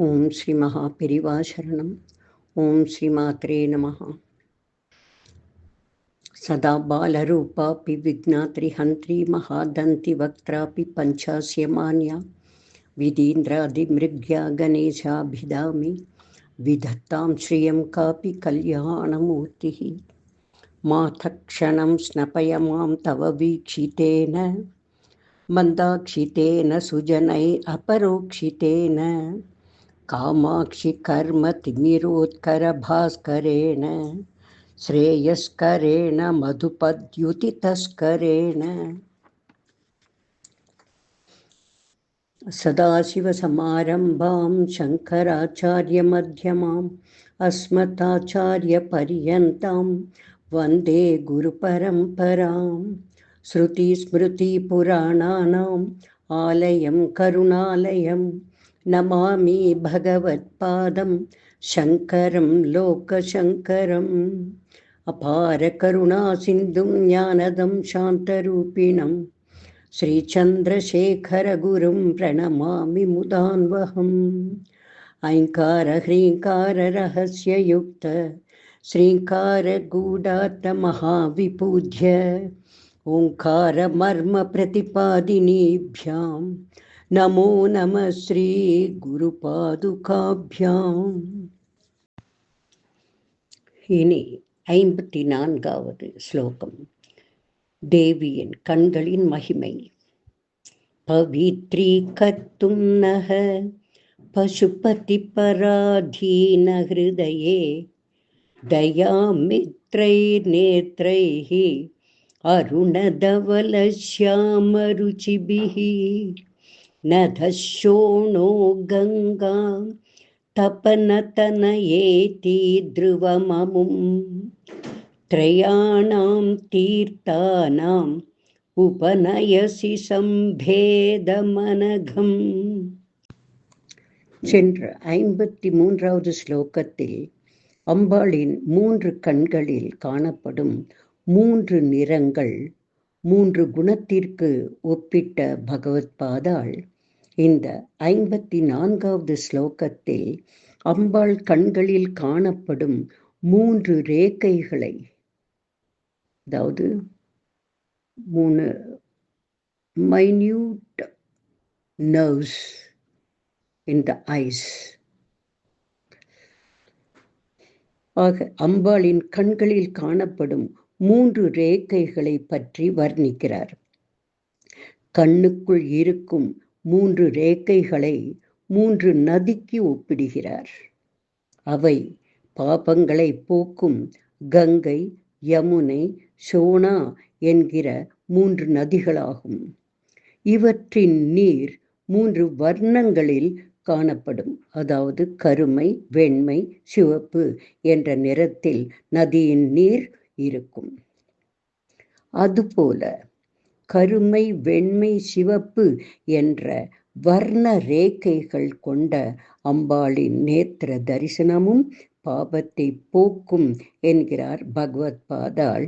ஓம் ஸ்ரீ மகா பெரிவா சரணம். ஓம் ஸ்ரீ மாத்ரே நமஹ. சதா பாலரூபாபி விக்னாத்ரி ஹந்த்ரி மகாதந்தி வக்த்ராபி பஞ்சாஸ்யமான்யா விதீந்திராதிமிருக்யா கணேசாபிதாமி விதத்தாம் ஸ்ரீயம் காபி கல்யாணமூர்த்திஹி. மாதக்ஷணம் ஸ்னபய மாம் தவ வீக்ஷிதேன மந்தாக்ஷிதேன சுஜனை அபரோக்ஷிதேன காமாட்சி கர்ம திமிரோத்கர பாஸ்கரேண ஸ்ரேயஸ்கரேண மதுபத்யுதி தஸ்கரேண. சதாசிவசமாரம்பாம் சங்கராச்சார்யமத்யமாம் அஸ்மதாச்சார்யபர்யந்தாம் வந்தே குருபரம்பராம். ஸ்ருதிஸ்மிருதிபுராணானாம் ஆலயம் கருணாலயம் நமாமி பகவத்பாதம் சங்கரம் லோகசங்கரம். அபார கருணா சிந்தும் ஞானதம் சாந்தரூபிணம் ஸ்ரீசந்திரசேகரகுரும் பிரணமாமி முதான்வகம். ஐங்கார ஹ்ரீங்கார ரகஸ்யயுக்த ஸ்ரீங்கார கூடார்த்த மகாவிபூஜ்ய ஓங்கார மர்ம பிரதிபாதினீभ्यां நமோ நம ஸ்ரீ குரு பாதுகாभ्याம். இனி 54வது ஸ்லோகம். தேவியின் கண்களின் மகிமை. பவித்ரீகர்த்தும் நஹ பசுபதி பராதீன ஹிருதயே தயாமித்ரைர் நேத்ரைஹி அருணதவலஸ்யாமருச்சிபிஹி நதஷோணோ கங்கா தபனதனயேதி த்ருவமமும் த்ரயாணாம் தீர்த்தானாம் உபநயசி சம்பேதமனகம். சென்ற 53வது ஸ்லோகத்தில் அம்பாளின் 3 கண்களில் காணப்படும் 3 நிறங்கள் 3 குணத்திற்கு ஒப்பிட்ட பகவத்பாதாள் இந்த 54வது ஸ்லோகத்தில் அம்பாள் கண்களில் காணப்படும் 3 ரேகைகளை, அதாவது 3 minute nerves in the eyes ஆக அம்பாளின் கண்களில் காணப்படும் 3 ரேகைகளை பற்றி வர்ணிக்கிறார். கண்ணுக்குள் இருக்கும் 3 ரேகைகளை 3 நதிக்கு ஒப்பிடுகிறார். அவை பாபங்களை போக்கும் கங்கை, யமுனை, சோனா என்கிற 3 நதிகளாகும். இவற்றின் நீர் 3 வர்ணங்களில் காணப்படும். அதாவது கருமை, வெண்மை, சிவப்பு என்ற நிறத்தில் நதியின் நீர் இருக்கும். அதுபோல கருமை, வெண்மை, சிவப்பு என்ற வர்ண ரேகைகள் கொண்ட அம்பாளின் நேத்திர தரிசனமும் பாபத்தை போக்கும் என்கிறார் பகவத்பாதாள்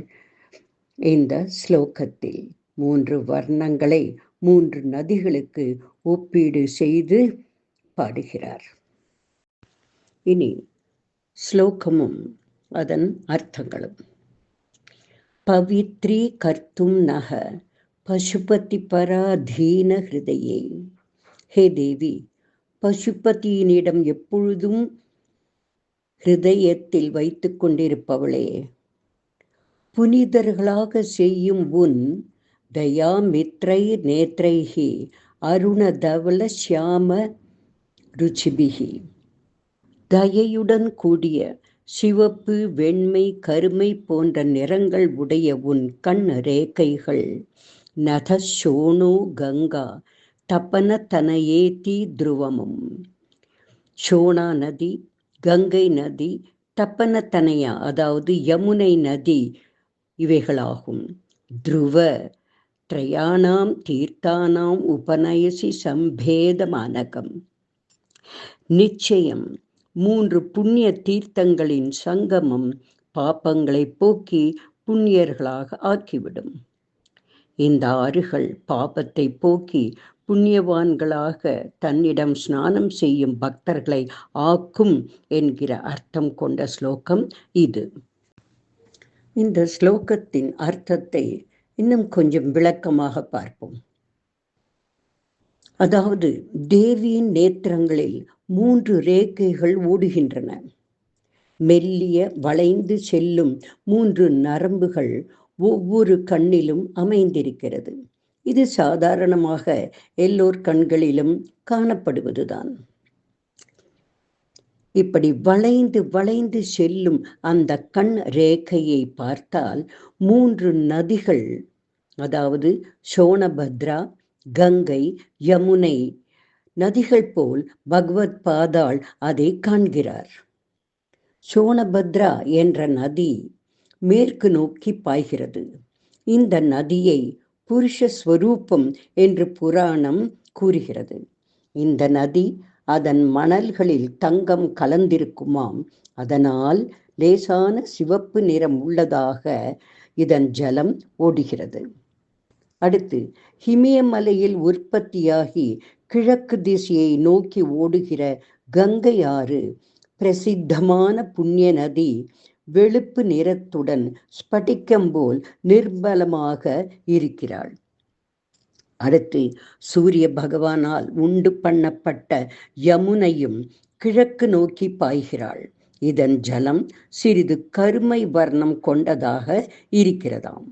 இந்த ஸ்லோகத்தில். 3 வர்ணங்களை 3 நதிகளுக்கு ஒப்பீடு செய்து பாடுகிறார். இனி ஸ்லோகமும் அதன் அர்த்தங்களும். பவித்ரீ கர்த்தும் நக பசுபதி பராதீன ஹிருதயே. ஹே தேவி, பசுபதியினிடம் எப்பொழுதும் ஹிருதயத்தில் வைத்து கொண்டிருப்பவளே, புனிதர்களாக செய்யும் உன் தயாமித்ரை நேத்ரைஹி அருணதவல சியாம ருச்சிபிஹி. தயையுடன் கூடிய சிவப்பு, வெண்மை, கருமை போன்ற நிறங்கள் உடைய உன் கண் ரேகைகள் நதஷோணோ கங்கா தபன தனயேதி துருவமும். சோனா நதி, கங்கை நதி, தப்பன தனயா அதாவது யமுனை நதி இவைகளாகும். துருவ த்ரயாணாம் தீர்த்தானாம் உபநயசி சம்பேதமானகம். நிச்சயம் 3 புண்ணிய தீர்த்தங்களின் சங்கமம் பாப்பங்களை போக்கி புண்ணியர்களாக ஆக்கிவிடும். இந்த ஆறுகள் பாபத்தை போக்கி புண்ணியவான்களாக தன்னிடம் ஸ்நானம் செய்யும் பக்தர்களை ஆக்கும் என்கிற அர்த்தம் கொண்ட ஸ்லோகம் இது. இந்த ஸ்லோகத்தின் அர்த்தத்தை இன்னும் கொஞ்சம் விளக்கமாக பார்ப்போம். அதாவது தேவியின் நேத்திரங்களில் 3 ரேகைகள் ஓடுகின்றன. மெல்லிய வளைந்து செல்லும் 3 நரம்புகள் ஒவ்வொரு கண்ணிலும் அமைந்திருக்கிறது. இது சாதாரணமாக எல்லோர் கண்களிலும் காணப்படுவதுதான். இப்படி வளைந்து வளைந்து செல்லும் அந்த கண் ரேகையை பார்த்தால் 3 நதிகள், அதாவது சோனபத்ரா, கங்கை, யமுனை நதிகள் போல் பகவத் பாதாள் அதை காண்கிறார். சோனபத்ரா என்ற நதி மேற்கு நோக்கி பாய்கிறது. இந்த நதியை புருஷ ஸ்வரூபம் என்று புராணம் கூறுகிறது. இந்த நதி அதன் மணல்களில் தங்கம் கலந்திருக்குமாம். அதனால் லேசான சிவப்பு நிறம் உள்ளதாக இதன் ஜலம் ஓடுகிறது. அடுத்து ஹிமயமலையில் உற்பத்தியாகி கிழக்கு திசையை நோக்கி ஓடுகிற கங்கை ஆறு பிரசித்தமான புண்ணிய நதி வெளுப்பு நிறத்துடன் ஸ்படிகம் போல் நிர்மலமாக இருக்கிறாள். அடுத்து சூரிய பகவானால் உண்டு பண்ணப்பட்ட யமுனையும் கிழக்கு நோக்கி பாய்கிறாள். இதன் ஜலம் சிறிது கருமை வர்ணம் கொண்டதாக இருக்கிறதாம்.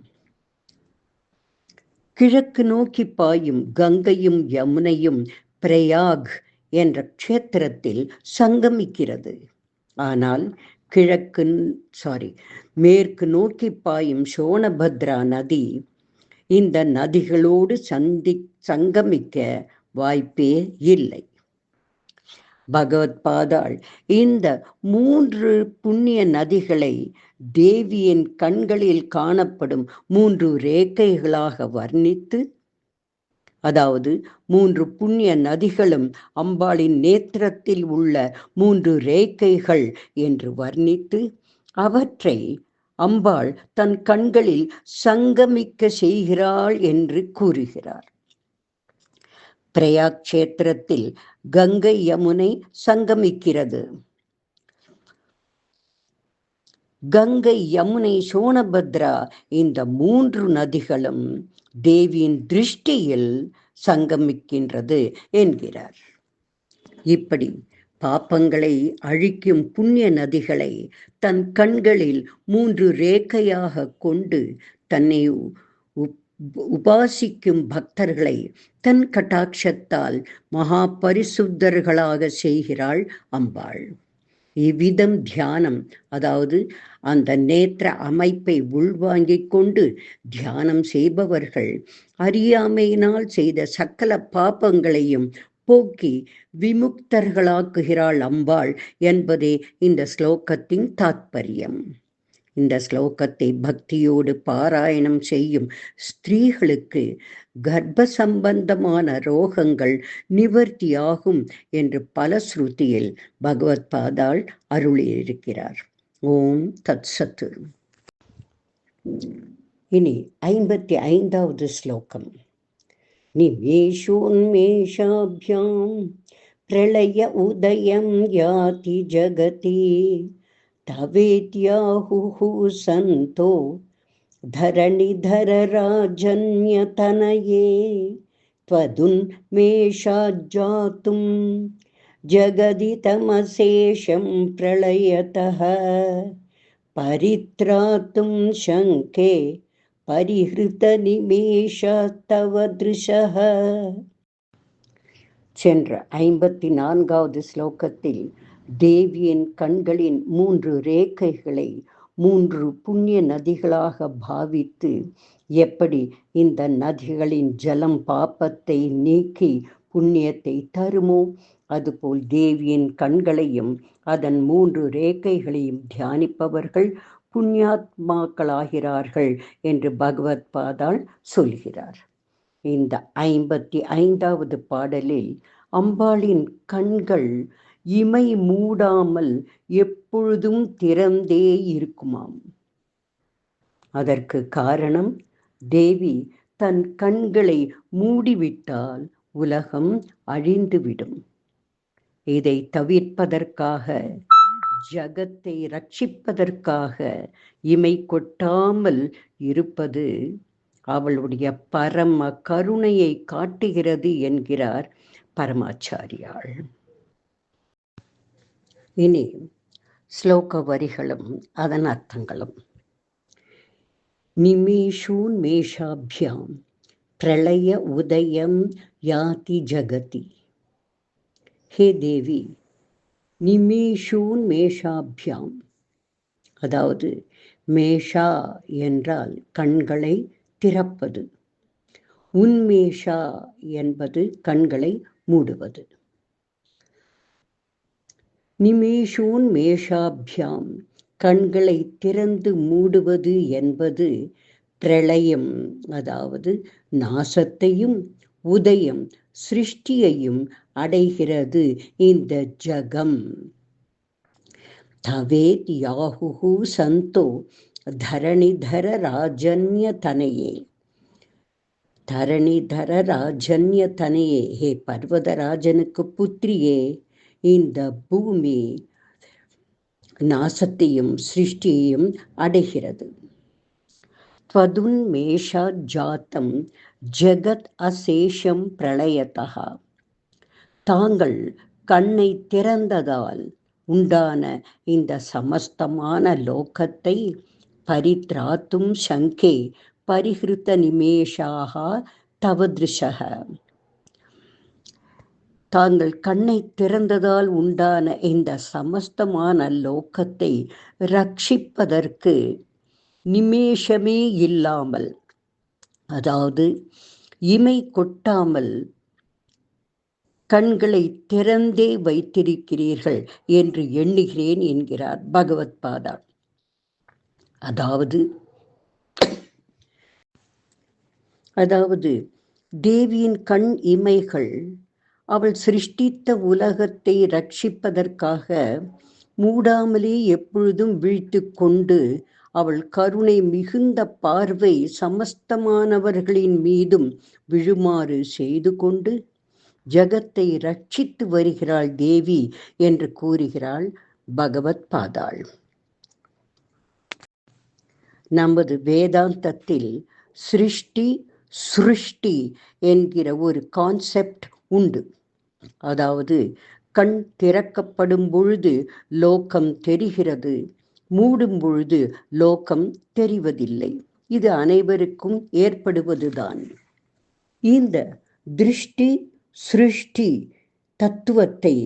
கிழக்கு நோக்கி பாயும் கங்கையும் யமுனையும் பிரயாக் என்ற க்ஷேத்திரத்தில் சங்கமிக்கிறது. ஆனால் மேற்கு நோக்கி பாயும் சோனபத்ரா நதி இந்த நதிகளோடு சங்கமிக்க வாய்ப்பே இல்லை. பகவத் பாதாள் இந்த 3 புண்ணிய நதிகளை தேவியின் கண்களில் காணப்படும் 3 ரேகைகளாக வர்ணித்து, அதாவது 3 புண்ணிய நதிகளும் அம்பாளின் நேத்திரத்தில் உள்ள 3 ரேகைகள் என்று வர்ணித்து, அவற்றை அம்பாள் தன் கண்களில் சங்கமிக்க செய்கிறாள் என்று கூறுகிறார். பிரயாக் கஷேத்திரத்தில் கங்கை யமுனை சங்கமிக்கிறது. கங்கை யமுனை சோனபத்ரா இந்த 3 நதிகளும் தேவியின் திருஷ்டியில் சங்கமிக்கின்றது என்கிறார். இப்படி பாப்பங்களை அழிக்கும் புண்ணிய நதிகளை தன் கண்களில் 3 ரேகையாக கொண்டு தன்னை உபாசிக்கும் பக்தர்களை தன் கட்டாட்சத்தால் மகா பரிசுத்தர்களாக செய்கிறாள் அம்பாள். இவ்விதம் தியானம், அதாவது அந்த நேத்திர அமைப்பை உள்வாங்கிக் கொண்டு தியானம் செய்பவர்கள் அறியாமையினால் செய்த சகல பாபங்களையும் போக்கி விமுக்தர்களாக்குகிறாள் அம்பாள் என்பதே இந்த ஸ்லோகத்தின் தாத்பரியம். இந்த ஸ்லோகத்தை பக்தியோடு பாராயணம் செய்யும் ஸ்திரீகளுக்கு கர்ப்ப சம்பந்தமான ரோகங்கள் நிவர்த்தியாகும் என்று பலஸ்ருதியில் பகவத் பாதாள் அருளியிருக்கிறார். ஓம் தத் சத்து. இனி 55வது ஸ்லோகம். நிமேஷோன்மேஷாभ्यां பிரளய உதயம் யாதி ஜகதி தவேத்யாஹுः சந்தோ धरणिधरराजन्यतनये त्वदुन्मेषाज्जातुं जगदि तमशेषं प्रलयतः परित्रातुं शङ्के परिहृतनिमेषतव दृशः. சென்ற 54வது ஸ்லோகத்தில் தேவியின் கண்களின் 3 ரேகைகளை 3 புண்ணிய நதிகளாக பாவித்து எப்படி இந்த நதிகளின் ஜலம் பாப்பத்தை நீக்கி புண்ணியத்தை தருமோ, அதுபோல் தேவியின் கண்களையும் அதன் 3 ரேகைகளையும் தியானிப்பவர்கள் புண்ணியாத்மாக்களாகிறார்கள் என்று பகவத் பாதாள் சொல்கிறார். இந்த 55வது பாடலில் அம்பாளின் கண்கள் இமை மூடாமல் எப்பொழுதும் திறந்தே இருக்குமாம். அதற்கு காரணம், தேவி தன் கண்களை மூடிவிட்டால் உலகம் அழிந்துவிடும். இதை தவிர்ப்பதற்காக, ஜகத்தை ரட்சிப்பதற்காக இமை கொட்டாமல் இருப்பது அவளுடைய பரம கருணையை காட்டுகிறது என்கிறார் பரமாச்சாரியாள். இனி ஸ்லோக வரிகளும் அதன் அர்த்தங்களும். நிமேஷூன் மேஷாபியாம் பிரளய உதயம் யாதி ஜகதி. ஹே தேவி, நிமேஷூன் மேஷாபியாம், அதாவது மேஷா என்றால் கண்களை திறப்பது, உன்மேஷா என்பது கண்களை மூடுவது. நிமேஷூன் மேஷாபியாம், கண்களை திறந்து மூடுவது என்பது பிரளயம், அதாவது நாசத்தையும், உதயம் சிருஷ்டியையும் அடைகிறது இந்த ஜகம். தவேத் யாஹுஹு சந்தோ தரணிதர ராஜன்ய தனையே. தரணிதர ராஜன்ய தனையே, ஹே பர்வதராஜனுக்கு புத்திரியே, இந்த பூமி நாசத்தையும் சிருஷ்டியையும் அடைகிறது. த்வதுன்மேஷா ஜாத்தம் ஜகத் அசேஷம் பிரளயதா. தாங்கள் கண்ணை திறந்ததால் உண்டான இந்த சமஸ்தமான லோகத்தை பரித்ராத்தும் சங்கே பரிஹிருத நிமேஷாக தவத்ருஷக. தாங்கள் கண்ணை திறந்ததால் உண்டான இந்த சமஸ்தமான லோகத்தை ரட்சிப்பதற்கு நிமேஷமே இல்லாமல், அதாவது இமை கொட்டாமல் கண்களை திறந்தே வைத்திருக்கிறீர்கள் என்று எண்ணுகிறேன் என்கிறார் பகவத் பாதா. அதாவது தேவியின் கண் இமைகள் அவள் சிருஷ்டித்த உலகத்தை ரட்சிப்பதற்காக மூடாமலே எப்பொழுதும் விழித்து கொண்டு அவள் கருணை மிகுந்த பார்வை சமஸ்தமானவர்களின் மீதும் விழுமாறு செய்து கொண்டு ஜகத்தை ரட்சித்து வருகிறாள் தேவி என்று கூறுகிறாள் பகவத் பாதாள். நமது வேதாந்தத்தில் சிருஷ்டி சுருஷ்டி என்கிற ஒரு கான்செப்ட் உண்டு. அதாவது கண் திறக்கப்படும் பொழுது லோகம் தெரிகிறது, மூடும் பொழுது லோகம் தெரிவதில்லை. இது அனைவருக்கும் ஏற்படுவதுதான். இந்த திருஷ்டி சிருஷ்டி தத்துவத்தை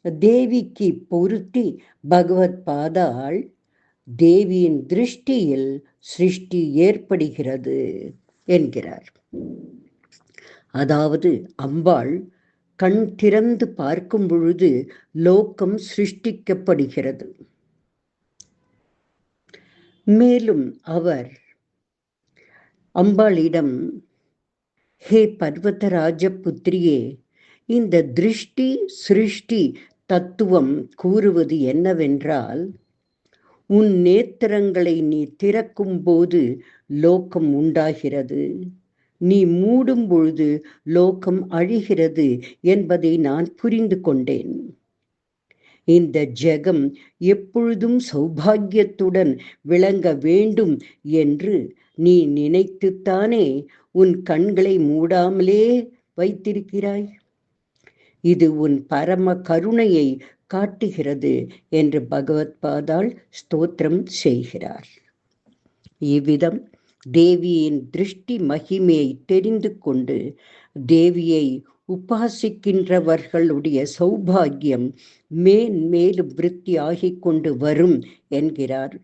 தேவிக்கு பொருத்தி பகவத் பாதாள் தேவியின் திருஷ்டியில் சிருஷ்டி ஏற்படுகிறது என்கிறார். அதாவது அம்பாள் கண் திறந்து பார்க்கும் பொழுது லோகம் சிருஷ்டிக்கப்படுகிறது. மேலும் அவர் அம்பாளிடம், ஹே பர்வதராஜ புத்திரியே, இந்த திருஷ்டி சிருஷ்டி தத்துவம் கூறுவது என்னவென்றால், உன் நேத்திரங்களை நீ திறக்கும் போது லோகம் உண்டாகிறது, நீ மூடும் பொழுது லோகம் அழிகிறது என்பதை நான் புரிந்து கொண்டேன். இந்த ஜெகம் எப்பொழுதும் சௌபாகியத்துடன் விளங்க வேண்டும் என்று நீ நினைத்துத்தானே உன் கண்களை மூடாமலே வைத்திருக்கிறாய். இது உன் பரம கருணையை காட்டுகிறது என்று பகவத் பாதாள் ஸ்தோத்திரம் செய்கிறார். இவ்விதம் தேவியின் திருஷ்டி மகிமையை தெரிந்து கொண்டு தேவியை உபாசிக்கின்றவர்களுடைய சௌபாகியம் மேன்மேலும் விருத்தி ஆகிக் கொண்டு வரும் என்கிறார்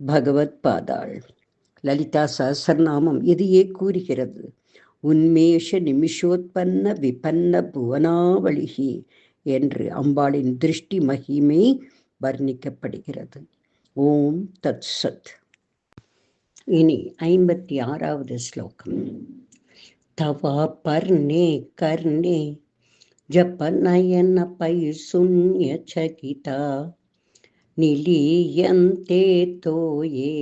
பகவத் பாதாள். லலிதா சஹஸ்ரநாமம் இதையே கூறுகிறது. உன்மேஷ நிமிஷோத்பன்ன விபன்ன புவனாவளிகி என்று அம்பாளின் திருஷ்டி மகிமை வர்ணிக்கப்படுகிறது. ஓம் தத் சத். இனி 56வது ஸ்லோகம். தவா பர்ணே கர்ணே ஜபநயன பைசுன்ய சகிதா நிலீயந்தே தோயே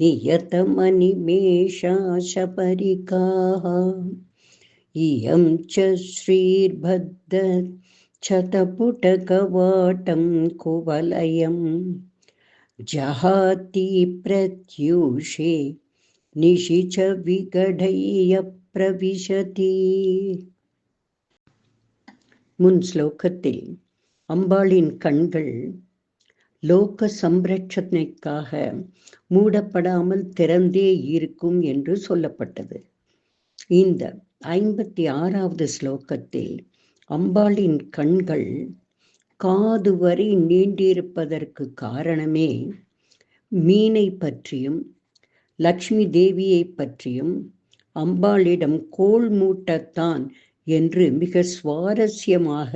நியதமனிமேஷா சபரிகாஹ इयं च श्रीर्बद्ध शतपुटकवाटं कुवलयं जहाति प्रत्यूषे निशिच विगढय्य प्रविशति. முன் ஸ்லோகத்தில் அம்பாளின் கண்கள் லோக சம்ரட்சணைக்காக மூடப்படாமல் திறந்தே இருக்கும் என்று சொல்லப்பட்டது. இந்த 56வது ஸ்லோகத்தில் அம்பாளின் கண்கள் காது வரை நீண்டிருப்பதற்கு காரணமே மீனை பற்றியும் லக்ஷ்மி தேவியை பற்றியும் அம்பாளிடம் கோல் மூட்டத்தான் என்று மிக சுவாரஸ்யமாக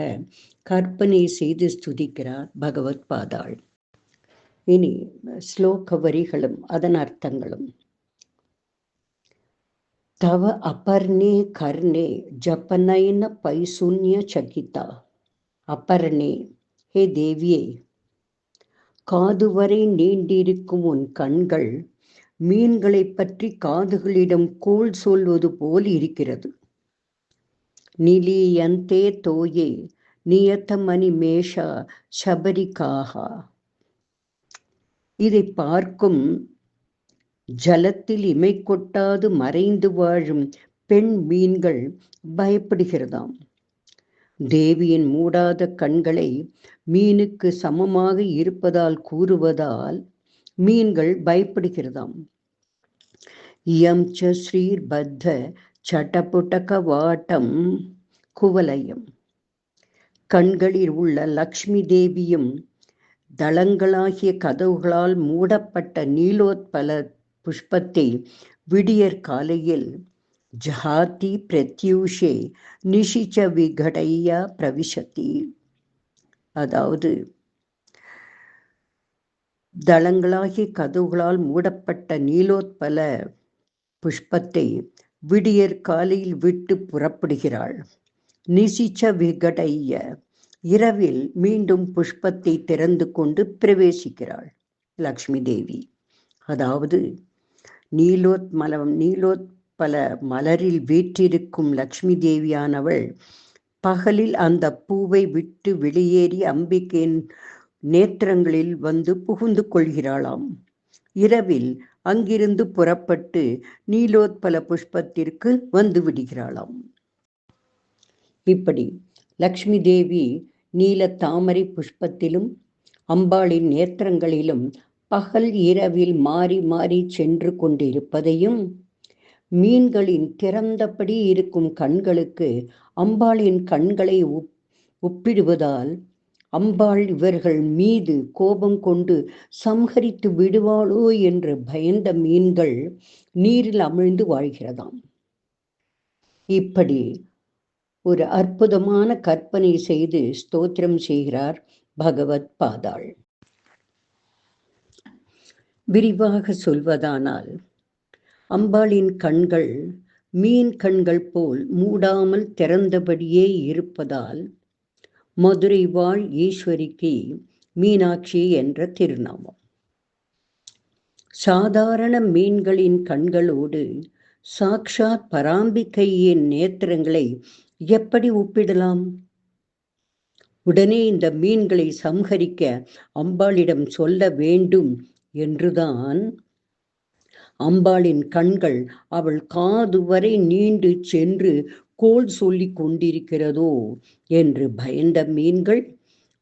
கற்பனை செய்து ஸ்துதிக்கிறார் பகவத் பாதாள். இனி ஸ்லோக வரிகளும் அதன் அர்த்தங்களும். தவ அபர்ணே கர்ணே ஜபநயன பைசூன்ய சகிதா. அபர்ணே, ஹே தேவியே, காதுவரை நீண்டிருக்கும் உன் கண்கள் மீன்களை பற்றி காதுகளிடம் கோல் சொல்வது போல் இருக்கிறது. நிலியந்தே தோயே நியத்தமணி மேஷா சபரிகாகா. இதை பார்க்கும் ஜலத்தில் இமை கொட்டாது மறைந்து வாழும் பெண் மீன்கள் பயப்படுகிறதாம். தேவியின் மூடாத கண்களை மீனுக்கு சமமாக இருப்பதால் கூறுவதால் மீன்கள் பயப்படுகிறதாம். இயம் ச ஸ்ரீர் பத்த சட்டபுட்டக வாட்டம் குவலயம். கண்களில் உள்ள லக்ஷ்மி தேவியும் தளங்களாகிய கதவுகளால் மூடப்பட்ட நீலோத்பல புஷ்பத்தை விடியற் காலையில் ஜஹாதி பிரத்யூஷே நிஷிச்ச விகடையா பிரவிசதி. அதாவது தளங்களாகிய கதவுகளால் மூடப்பட்ட நீலோத்பல புஷ்பத்தை விடியற் காலையில் விட்டு புறப்படுகிறாள். நிசிச்ச விகடைய, இரவில் மீண்டும் புஷ்பத்தை திறந்து கொண்டு பிரவேசிக்கிறாள் லக்ஷ்மி தேவி. அதாவது நீலோத்பல மலரில் வீற்றிருக்கும் லக்ஷ்மி தேவியானவள் பகலில் அந்த பூவை விட்டு வெளியேறி அம்பிகையின் நேத்திரங்களில் வந்து புகுந்து கொள்கிறாளாம். இரவில் அங்கிருந்து புறப்பட்டு நீலோத்பல புஷ்பத்திற்கு வந்து விடுகிறாளாம். இப்படி லக்ஷ்மி தேவி நீல தாமரை புஷ்பத்திலும் அம்பாளின் நேத்திரங்களிலும் பகல் இரவில் மாறி மாறி சென்று கொண்டிருப்பதையும், மீன்களின் திறந்தபடி இருக்கும் கண்களுக்கு அம்பாளின் கண்களை ஒப்பிடுவதால் அம்பாள் இவர்கள் மீது கோபம் கொண்டு சம்ஹரித்து விடுவாளோ என்று பயந்த மீன்கள் நீரில் அமிழ்ந்து வாழ்கிறதாம். இப்படி ஒரு அற்புதமான கற்பனை செய்து ஸ்தோத்திரம் செய்கிறார் பகவத் பாதாள். விரிவாக சொல்வதானால், அம்பாளின் கண்கள் மீன் கண்கள் போல் மூடாமல் திறந்தபடியே இருப்பதால் மதுரை வாழ் ஈஸ்வரிக்கு மீனாட்சி என்ற திருநாமம். சாதாரண மீன்களின் கண்களோடு சாக்ஷாத் பராம்பிகையின் நேத்திரங்களை எப்படி ஒப்பிடலாம்? உடனே இந்த மீன்களை சம்ஹரிக்க அம்பாளிடம் சொல்ல வேண்டும் என்றுதான் அம்பாளின் கண்கள் அவள் காது வரை நீண்டு சென்று கோல் சொல்லிக் கொண்டிருக்கிறதோ என்று பயந்த மீன்கள்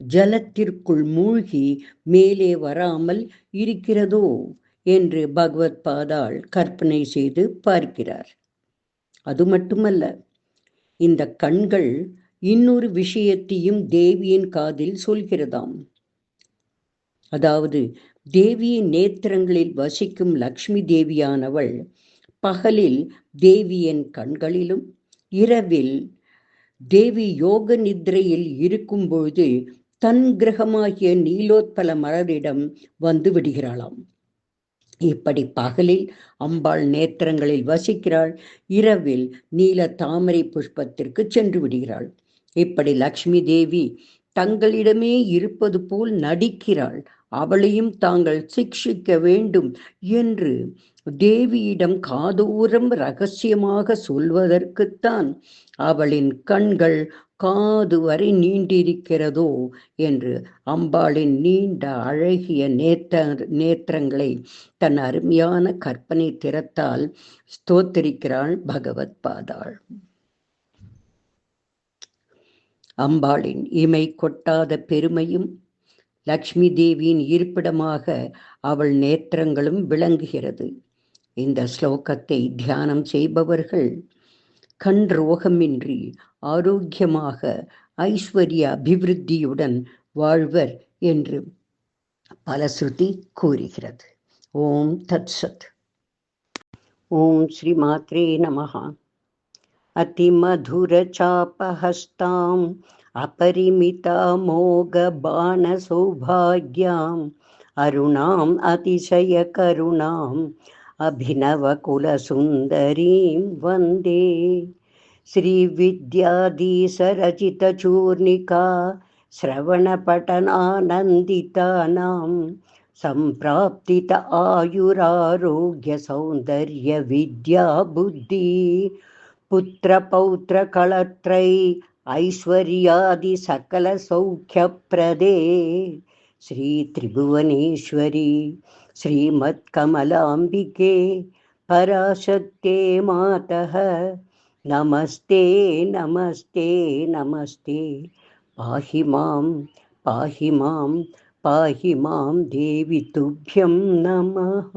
ஜலத்திற்குள் மூழ்கி மேலே வராமல் இருக்கிறதோ என்று பகவத் பாதாள் கற்பனை செய்து பார்க்கிறார். அது மட்டுமல்ல, இந்த கண்கள் இன்னொரு விஷயத்தையும் தேவியின் காதில் சொல்கிறதாம். அதாவது தேவியின் நேத்திரங்களில் வசிக்கும் லக்ஷ்மி தேவியானவள் பகலில் தேவியின் கண்களிலும் இரவில் தேவி யோக நித்ரையில் இருக்கும்பொழுது தன் கிரகமாகிய நீலோத்பல மலரிடம் வந்து விடுகிறாளாம். இப்படி பகலில் அம்பாள் நேத்திரங்களில் வசிக்கிறாள், இரவில் நீல தாமரை புஷ்பத்திற்கு சென்று விடுகிறாள். இப்படி லக்ஷ்மி தேவி தங்களிடமே இருப்பது போல் நடிக்கிறாள். அவளையும் தாங்கள் சிக்ஷிக்க வேண்டும் என்று தேவியிடம் காதோரம் ரகசியமாக சொல்வதற்குத்தான் அவளின் கண்கள் காது வரை நீண்டிருக்கிறதோ என்று அம்பாளின் நீண்ட அழகிய நேத்திரங்களை தன் அருமையான கற்பனை திறத்தால் ஸ்தோத்திரிக்கிறாள் பகவத் பாதாள். அம்பாளின் இமை கொட்டாத பெருமையும் லக்ஷ்மி தேவியின் இருப்பிடமாக அவள் நேத்திரங்களும் விளங்குகிறது. இந்த ஸ்லோகத்தை தியானம் செய்பவர்கள் கண் ரோகமின்றி ஆரோக்கியமாக ஐஸ்வர்ய அபிவிருத்தியுடன் வாழ்வர் என்று பலஸ்ருதி கூறுகிறது. ஓம் தத் சத். ஓம் ஸ்ரீ மாத்ரே நமஹ. அதிமதுர சாபஹஸ்தாம் அபரிமிதா மோக பான சௌபாக்யாம் அருணாம் அதிசய கருணாம் அபிநவ குலசுந்தரீம் வந்தே. ஸ்ரீ வித்யாதீசரச்சித சூர்ணிகா ஸ்ரவணபட்டனானந்திதானாம் சம்பிராப்தித ஆயுராரோக்ய சௌந்தர்ய வித்யா புத்தி புத்திர பௌத்திர களத்ரை ஐஸ்வர்யாதி சகல சௌக்கியப்ரதே ஸ்ரீ திரிபுவனேஸ்வரி ஸ்ரீமத் கமலாம்பிகே பராசக்தே மாதः நமஸ்தே நமஸ்தே நமஸ்தே. பாஹி மாம் பாஹி மாம் பாஹி மாம் தேவி துப்யம் நமः.